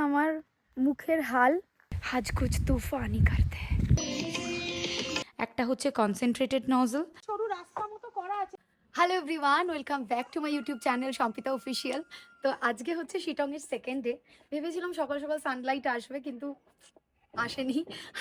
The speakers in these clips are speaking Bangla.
আমার মুখের হাল আজ কুছ তুফানি করতে একটা হচ্ছে কনসেন্ট্রেটেড নজল সরু রাস্তা মতো করা আছে। Hello everyone, welcome back to my YouTube channel Sampita official. তো আজকে হচ্ছে শিটংয়ের সেকেন্ড ডে। ভেবেছিলাম সকাল সকাল সানলাইট আসবে, কিন্তু আসেনি।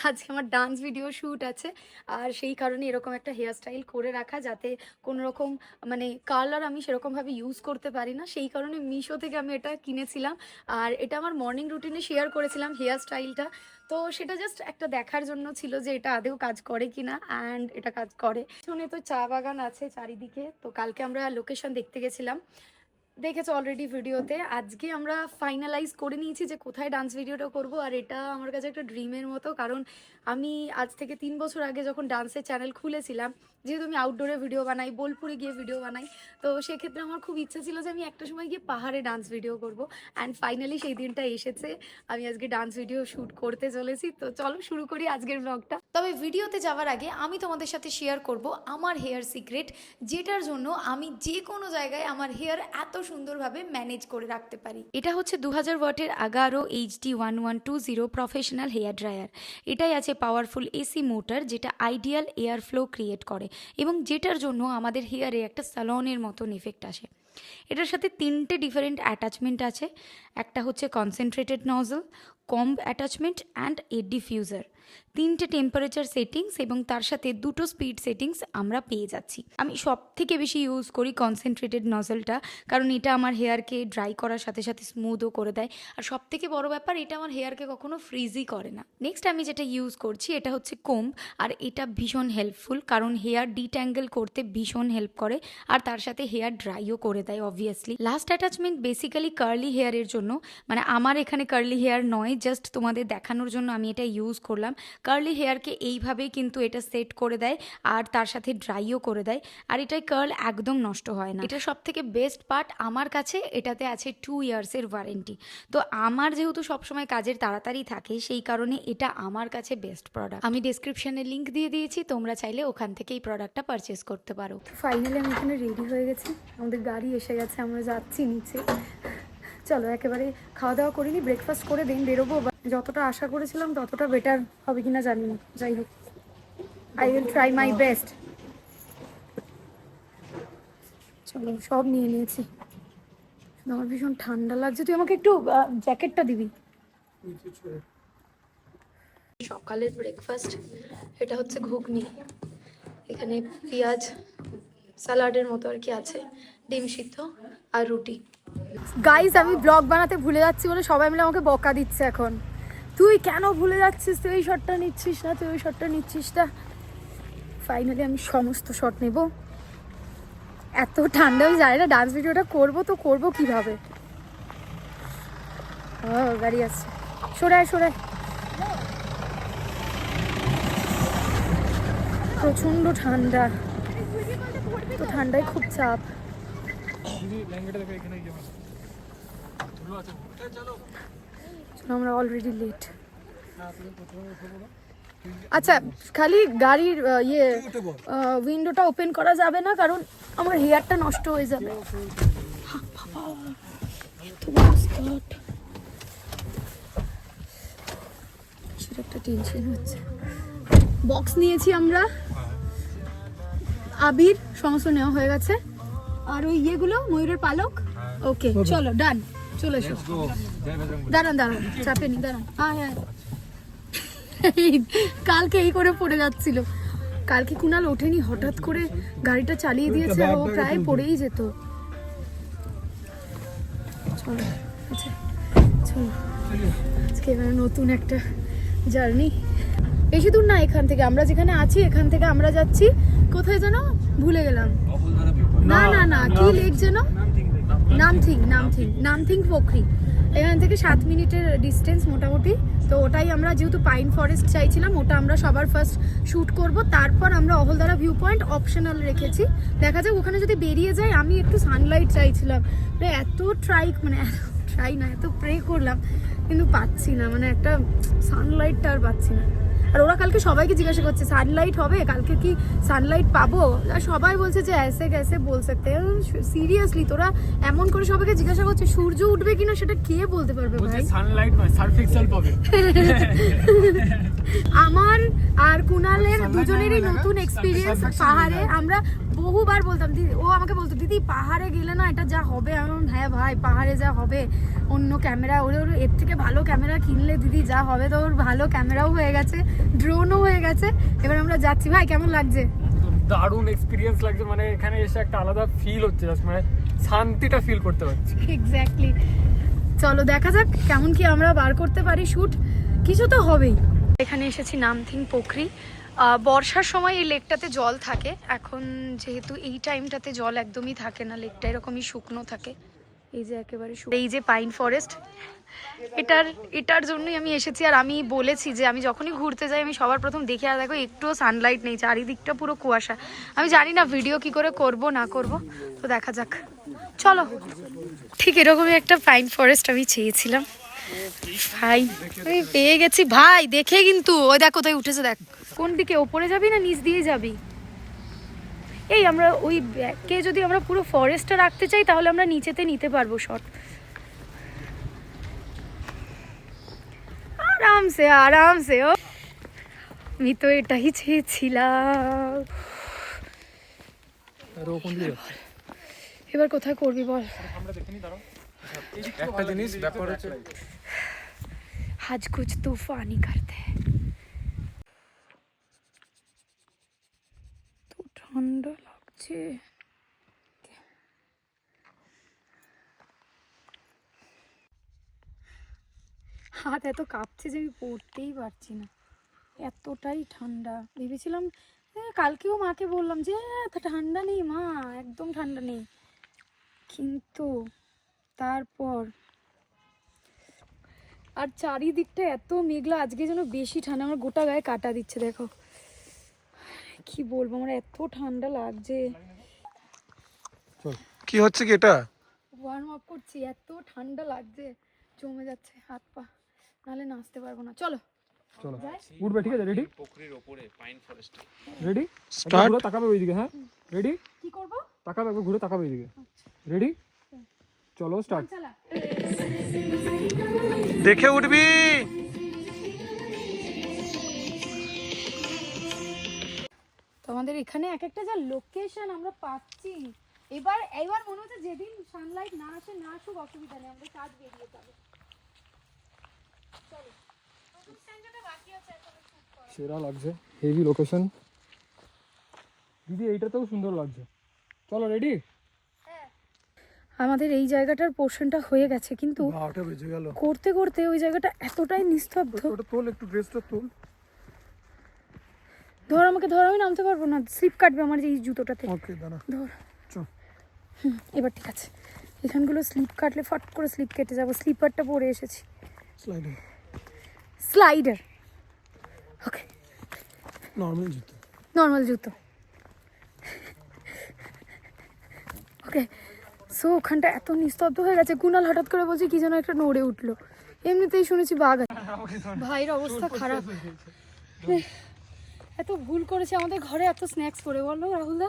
আজকে আমার ডান্স ভিডিও শ্যুট আছে, আর সেই কারণে এরকম একটা হেয়ারস্টাইল করে রাখা, যাতে কোনো রকম মানে কালার আমি সেরকমভাবে ইউজ করতে পারি না। সেই কারণে মিশো থেকে আমি এটা কিনেছিলাম, আর এটা আমার মর্নিং রুটিনে শেয়ার করেছিলাম হেয়ারস্টাইলটা। তো সেটা জাস্ট একটা দেখার জন্য ছিল যে এটা আদেও কাজ করে কিনা, অ্যান্ড এটা কাজ করে। শুনে তো চা বাগান আছে চারিদিকে। তো কালকে আমরা লোকেশন দেখতে গেছিলাম, দেখেছো অলরেডি ভিডিওতে। আজকে আমরা ফাইনালাইজ করে নিয়েছি যে কোথায় ডান্স ভিডিওটা করব, আর এটা আমার কাছে একটা ড্রিমের মতো। কারণ আমি আজ থেকে 3 বছর আগে যখন ডান্সের চ্যানেল খুলেছিলাম, যেহেতু আমি আউটডোরে ভিডিও বানাই, বোলপুরে গিয়ে ভিডিও বানাই, তো সেক্ষেত্রে আমার খুব ইচ্ছা ছিল যে আমি একটা সময় গিয়ে পাহাড়ে ডান্স ভিডিও করব। অ্যান্ড ফাইনালি সেই দিনটা এসেছে, আমি আজকে ডান্স ভিডিও শ্যুট করতে চলেছি। তো চলো শুরু করি আজকের ব্লগটা। তবে ভিডিওতে যাওয়ার আগে আমি তোমাদের সাথে শেয়ার করব আমার হেয়ার সিক্রেট, যেটার জন্য আমি যে কোনো জায়গায় আমার হেয়ার এত সুন্দরভাবে ম্যানেজ করে রাখতে পারি। এটা হচ্ছে 2000 ওয়াটের Agaro HD 1120 professional hair dryer. এটাই আছে পাওয়ারফুল এসি মোটর, যেটা আইডিয়াল এয়ার ফ্লো ক্রিয়েট করে এবং যেটার জন্য আমাদের হেয়ারে একটা স্যালনের মতন ইফেক্ট আসে। এটার সাথে 3টে ডিফারেন্ট অ্যাটাচমেন্ট আছে। একটা হচ্ছে concentrated nozzle, comb attachment and a diffuser. 3টে টেম্পারেচার সেটিংস এবং তার সাথে 2টো স্পিড সেটিংস আমরা পেয়ে যাচ্ছি। আমি সব থেকে বেশি ইউজ করি কনসেন্ট্রেটেড নজলটা, কারণ এটা আমার হেয়ারকে ড্রাই করার সাথে সাথে স্মুথও করে দেয়। আর সব থেকে বড় ব্যাপার, এটা আমার হেয়ারকে কখনো ফ্রিজই করে না। নেক্সট আমি যেটা ইউজ করছি এটা হচ্ছে কোম্ব, আর এটা ভীষণ হেল্পফুল, কারণ হেয়ার ডিট্যাঙ্গেল করতে ভীষণ হেল্প করে, আর তার সাথে হেয়ার ড্রাইও করে দেয় obviously. Last attachment basically curly হেয়ারের জন্য, মানে আমার এখানে কার্লি হেয়ার নয়, জাস্ট তোমাদের দেখানোর জন্য আমি এটা ইউজ করলাম। কার্লি হেয়ারকে এইভাবেই কিন্তু এটা সেট করে দেয়, আর তার সাথে ড্রাইও করে দেয়, আর এটাই কার্ল একদম নষ্ট হয় না। এটা সব থেকে বেস্ট পার্ট আমার কাছে, এটাতে আছে 2 ইয়ার্সের ওয়ারেন্টি। তো আমার যেহেতু সবসময় কাজের তাড়াতাড়ি থাকে, সেই কারণে এটা আমার কাছে বেস্ট প্রোডাক্ট। আমি ডেসক্রিপশনে লিঙ্ক দিয়ে দিয়েছি, তোমরা চাইলে ওখান থেকে এই প্রোডাক্টটা পারচেস করতে পারো। ফাইনালি আমি এখানে রেডি হয়ে গেছি, আমাদের গাড়ি এসে গেছে, আমরা যাচ্ছি নিচে। চলো একেবারে খাওয়া দাওয়া করিনি, ব্রেকফাস্ট করে দিন বেরোবো। যতটা আশা করেছিলাম ততটা বেটার হবে কিনা জানি না, যাই হোক I will try my best. চলো সব নিয়ে নিয়েছি, আমার ভীষণ ঠান্ডা লাগছে, তুই আমাকে একটু জ্যাকেটটা দিবি। সকালের ব্রেকফাস্ট এটা হচ্ছে ঘুগনি, এখানে পেঁয়াজ স্যালাডের মতো আর কি আছে, ডিম সিদ্ধ আর রুটি। গাইজ আমি ব্লগ বানাতে ভুলে যাচ্ছি বলে সবাই মিলে আমাকে বকা দিচ্ছে এখন, তুই কেন ভুলে যাচ্ছিস, তুই এই শটটা নিচ্ছিস না, তুই ওই শটটা নিচ্ছিস না। ফাইনালি আমি সমস্ত শট নেব। এত ঠান্ডা, আমি জানি না ডান্স ভিডিওটা করবো তো করবো কিভাবে। গাড়ি আসছে, সরায় সরায়। প্রচন্ড ঠান্ডা, তো ঠান্ডায় খুব চাপ। আমরা অলরেডি লেট। আচ্ছা খালি গাড়ির উইন্ডোটা ওপেন করা যাবে না, কারণ আমার হেয়ারটা নষ্ট হয়ে যাবে। সেটা একটা টেনশন হচ্ছে। বক্স নিয়েছি আমরা, আবির সমস্ত নেওয়া হয়ে গেছে, আর ওই ইয়েগুলো ময়ূরের পালক। ওকে চলো ডান, চলে এসো। দাঁড়ান দাঁড়ান, চাপে নি, দাঁড়ান। হ্যাঁ কালকে এই করে পড়ে যাচ্ছিল, কালকে কুনাল ওঠেনি, হঠাৎ করে গাড়িটা চালিয়ে দিয়েছে, ও প্রায় পড়েই যেত। চলো আচ্ছা চলো, আজকে এবার নতুন একটা জার্নি। বেশি দূর না এখান থেকে, আমরা যেখানে আছি এখান থেকে আমরা যাচ্ছি কোথায় যেন ভুলে গেলাম। না না না, কি লেক যেন, নামথিং পোখরি। এখান থেকে 7 মিনিটের ডিস্টেন্স মোটামুটি। তো ওটাই আমরা, যেহেতু পাইন ফরেস্ট চাইছিলাম, ওটা আমরা সবার ফার্স্ট শ্যুট করব, তারপর আমরা অহলদারা ভিউ পয়েন্ট অপশনাল রেখেছি। দেখা যাক ওখানে যদি বেরিয়ে যায়। আমি একটু সানলাইট চাইছিলাম, এত এত প্রে করলাম, কিন্তু পাচ্ছি না, মানে একটা সানলাইটটা আর পাচ্ছি না। আর ওরা কালকে সবাইকে জিজ্ঞাসা করছে সানলাইট হবে কালকে, কি সানলাইট পাবো? আর সবাই বলছে যে ऐसे कैसे बोल सकते हैं। সিরিয়াসলি তোরা এমন করে সবাইকে জিজ্ঞাসা করছে সূর্য উঠবে কিনা, সেটা কে বলতে পারবে ভাই? সানলাইট নয়, সার্ফ এক্সেল পাবে। আমার আর কুনালের দুজনেরই নতুন এক্সপিরিয়েন্স পাহাড়ে। আমরা বহুবার বলতাম, ও আমাকে বলতো দিদি পাহাড়ে গেলে না এটা যা হবে। আমি হ্যাঁ ভাই পাহাড়ে যা হবে, অন্য ক্যামেরা ওর এর থেকে ভালো ক্যামেরা কিনলে দিদি যা হবে। তো ওর ভালো ক্যামেরাও হয়ে গেছে, ড্রোনও হয়ে গেছে। এবার আমরা যাচ্ছি। ভাই কেমন লাগছে? দারুণ এক্সপিরিয়েন্স লাগছে, মানে এখানে এসে একটা আলাদা ফিল হচ্ছে, মানে শান্তিটা ফিল করতে পারছি। এক্স্যাক্টলি। চলো দেখা যাক কেমন কি আমরা বার করতে পারি শুট, কিছু তো হবেই। এখানে এসেছি নামথিং পোখরি। বর্ষার সময় এই লেকটাতে জল থাকে, এখন যেহেতু এই টাইমটাতে জল একদমই থাকে না, লেকটা এরকমই শুকনো থাকে। এই যে একেবারে এই যে পাইন ফরেস্ট, এটার জন্যই আমি এসেছি। আর আমি বলেছি যে আমি যখনই ঘুরতে যাই আমি সবার প্রথম দেখে আর দেখো একটুও সানলাইট নেই, চারিদিকটা পুরো কুয়াশা। আমি জানি না ভিডিও কি করে করব না করব, তো দেখা যাক। চলো, ঠিক এরকমই একটা পাইন ফরেস্ট আমি চেয়েছিলাম। ভাই আমি পেয়ে গেছি ভাই, দেখে কিন্তু ওই দেখ কোথায় উঠেছে, দেখ কোন দিকে, ওপরে যাবি না নিচ দিয়ে যাবি? এই আমরা ওই ব্যাগকে যদি আমরা পুরো ফরেস্টটা রাখতে চাই তাহলে আমরা নিচেতে নিতে পারবো শট, আরামসে আরামসে। ও আমি তো এটাই চেয়েছিলাম। এবার কোথায় করবি বল? একটা জিনিস ব্যাপার হচ্ছে আজ কুছ তুফানি করতে হ্যায়। তো ঠান্ডা লাগছে। হাত এত কাঁপছে যে আমি পড়তেই পারছি না, এতটাই ঠান্ডা। ভেবেছিলাম কালকেও মাকে বললাম যে এত ঠান্ডা নেই মা, একদম ঠান্ডা নেই, কিন্তু তারপর আর চারিদিকটা এত মেঘলা, আজকে যেন বেশি ঠান্ডা। আমার গোটা গায়ে কাটা দিচ্ছে, দেখো কি বলবো, আমার এত ঠান্ডা লাগছে। কি হচ্ছে কি এটা ওয়ার্ম আপ করছি, এত ঠান্ডা লাগছে, জমে যাচ্ছে হাত পা, নাহলে নাচতে পারবো না। চলো চলো উঠবে, ঠিক আছে? রেডি? পোখরির উপরে পাইন ফরেস্ট। Ready start. তাকাবে ওইদিকে, হ্যাঁ রেডি? কি করব? তাকাবে, একবার ঘুরে তাকাবে ওইদিকে। রেডি? চলো স্টার্ট। দেখে উঠবি। তো আমাদের এখানে এক একটা যা লোকেশন আমরা পাচ্ছি, এবার মনে হচ্ছে যেদিন সানলাইট না আসে না আসুক অসুবিধা নেই, আমরা কাজ বেরিয়ে যাবে। চলো, বাকি আছে এখনো শুট করা। সেরা লাগছে, হেভি লোকেশন দিদি, এইটাতেও সুন্দর লাগছে। চলো রেডি? আমাদের এই জায়গাটার পোর্শনটা হয়ে গেছে, কিন্তু 12টা বেজে গেল। করতে করতে ওই জায়গাটা এতটাই নিস্তব্ধ। ওটা তোল, একটু ড্রেসটা তোল। ধর আমাকে, ধর, আমি নামতে পারবো না, স্লিপ কাটবে আমার এই জুতোটাতে। ওকে দাঁড়া, ধর, চল। এবার ঠিক আছে। এখানগুলো স্লিপ কাটলে ফট করে স্লিপ কেটে যাবো। স্লিপারটা পরে এসেছি, স্লাইডিং স্লাইডার। ওকে, নরমাল জুতো, নর্মাল জুতো। ওকে, সো ওখানটা এত নিস্তব্ধ হয়ে গেছে। কুনাল হঠাৎ করে বলছে কি যেন একটা নড়ে উঠলো, এমনিতেই শুনেছি বাঘ আছে। ভাইয়ের অবস্থা খারাপ, এত ভুল করেছে আমাদের ঘরে এত স্ন্যাক্স করে, বলো রাহুলদা,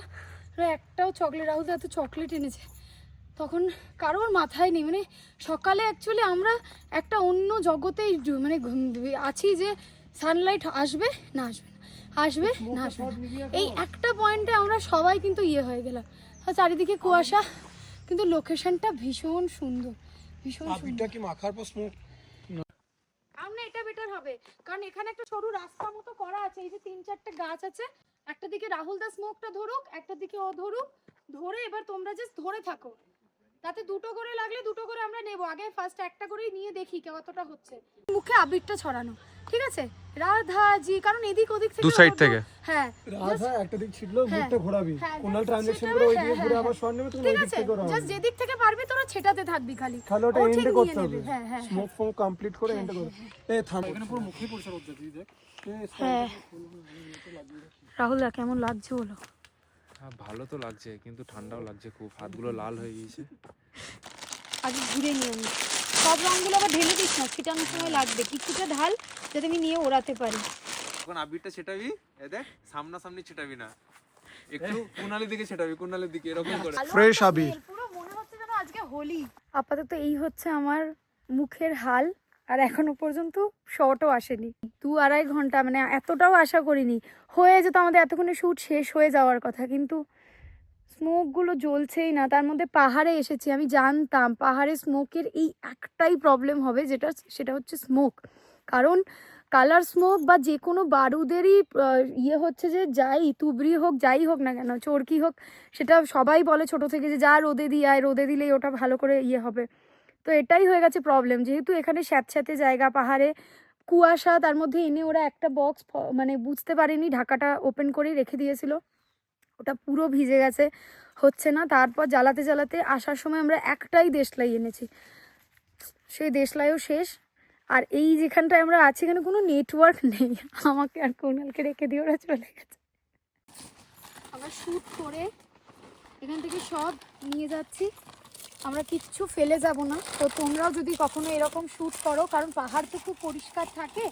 একটাও চকলেট, রাহুলদা এত চকলেট এনেছে, তখন কারোর মাথায় নেই। মানে সকালে অ্যাকচুয়ালি আমরা একটা অন্য জগতেই মানে আছি, যে সানলাইট আসবে না আসবে না, আসবে না আসবে না, এই একটা পয়েন্টে আমরা সবাই কিন্তু হয়ে গেলাম। চারিদিকে কুয়াশা, কিন্তু লোকেশনটা ভীষণ সুন্দর, ভীষণ সুন্দর। কি মাখার পর স্মোক? আমরা এটা বেটার হবে, কারণ এখানে একটা সরু রাস্তা মতো করা আছে, এই যে 3-4টে গাছ আছে, একটা দিকে রাহুল দা স্মোকটা ধরুক, একটা দিকে ও ধরুক, ধরে এবার তোমরা জাস্ট ধরে থাকো, তাতে দুটো করে লাগলে দুটো করে আমরা নেব। আগে ফার্স্ট একটা করেই নিয়ে দেখি কতটা হচ্ছে। মুখে আবিরটা ছড়ানো, ঠিক আছে রাধাজি, কারণ এদিক ওদিক থেকে, দু সাইড থেকে, হ্যাঁ রাধা একটা দিক ছিল, মুখটা ঘোরাবি, কোনাল ট্রানজাকশন করে ওই দিকে ঘুরে আবার শট নেবে, তুমি ওই দিক থেকে করো। জাস্ট যেদিক থেকে পারবি তোরা ছেটাতে থাকবি, খালি ওটা এন্ড করতে হবে। হ্যাঁ হ্যাঁ, স্মোক ফর্ম কমপ্লিট করে এন্ড করো। এই থাম, এখানে পুরো মুখই পরিষ্কার হচ্ছে, তুই দেখ। হ্যাঁ রাহুল দা কেমন লাগছে বলো? হ্যাঁ ভালো তো লাগছে, কিন্তু ঠান্ডাও লাগছে খুব, হাতগুলো লাল হয়ে গিয়েছে। আগে ঘুরে নিয়ে আমি সব রঙগুলো আবার ঢেলে দিস না, ছিটানোর সময় লাগবে, কিছুটা ঢাল যাতে আমি নিয়ে ওড়াতে পারি। যখন আবিরটা ছেটাবি দেখ সামনাসামনি ছেটাবি না, একটু কুনালির দিকে ছেটাবি, কুনালির দিকে এরকম করে। ফ্রেশ আবির। পুরো মনে হচ্ছে যেন আজকে হোলি। আপাতত এই হচ্ছে আমার মুখের হাল, আর এখনো পর্যন্ত শর্টও আসেনি। 2-2.5 ঘন্টা, মানে এতটাও আশা করিনি। হয়ে যেত আমাদের এতক্ষণে শ্যুট শেষ হয়ে যাওয়ার কথা, কিন্তু স্মোকগুলো জ্বলছেই না। তার মধ্যে পাহাড়ে এসেছি, আমি জানতাম পাহাড়ে স্মোকের এই একটাই প্রবলেম হবে, সেটা হচ্ছে স্মোক। কারণ কালার স্মোক বা যে কোনো বারুদেরই ইয়ে হচ্ছে যে যাই তুবড়ি হোক, যাই হোক না কেন, চরকি হোক, সেটা সবাই বলে ছোট থেকে যে যা রোদে দিয়ে আয়, রোদে দিলেই ওটা ভালো করে ইয়ে হবে। তো এটাই হয়ে গেছে প্রবলেম, যেহেতু এখানে স্যাঁতস্যাঁতে জায়গা, পাহাড়ে কুয়াশা, তার মধ্যে এনে ওরা একটা বক্স মানে বুঝতে পারেনি, ঢাকাটা ওপেন করেই রেখে দিয়েছিল, ওটা পুরো ভিজে গেছে, হচ্ছে না। তারপর জ্বালাতে জ্বালাতে আসার সময় আমরা একটাই দেশলাই এনেছি, সেই দেশলাইও শেষ। আর এই যেখানটায় আমরা আছি এখানে কোনো নেটওয়ার্ক নেই, আমাকে আর কোনালকে রেখে দিয়ে ওরা চলে গেছে। আমরা শ্যুট করে এখান থেকে সব নিয়ে যাচ্ছি, আমরা কিচ্ছু ফেলে যাব না। তো তোমরাও যদি কখনো এরকম শ্যুট করো, কারণ পাহাড় তো খুব পরিষ্কার থাকে।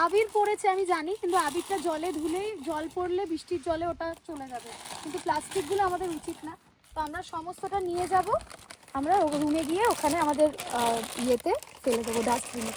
আবির পড়েছে আমি জানি, কিন্তু আবিরটা জলে ধুলেই, জল পড়লে বৃষ্টির জলে ওটা চলে যাবে, কিন্তু প্লাস্টিকগুলো আমাদের উচিত না। তো আমরা সমস্তটা নিয়ে যাব, আমরা রুমে গিয়ে ওখানে আমাদের ইয়েতে ফেলে দেবো, ডাস্টবিনে।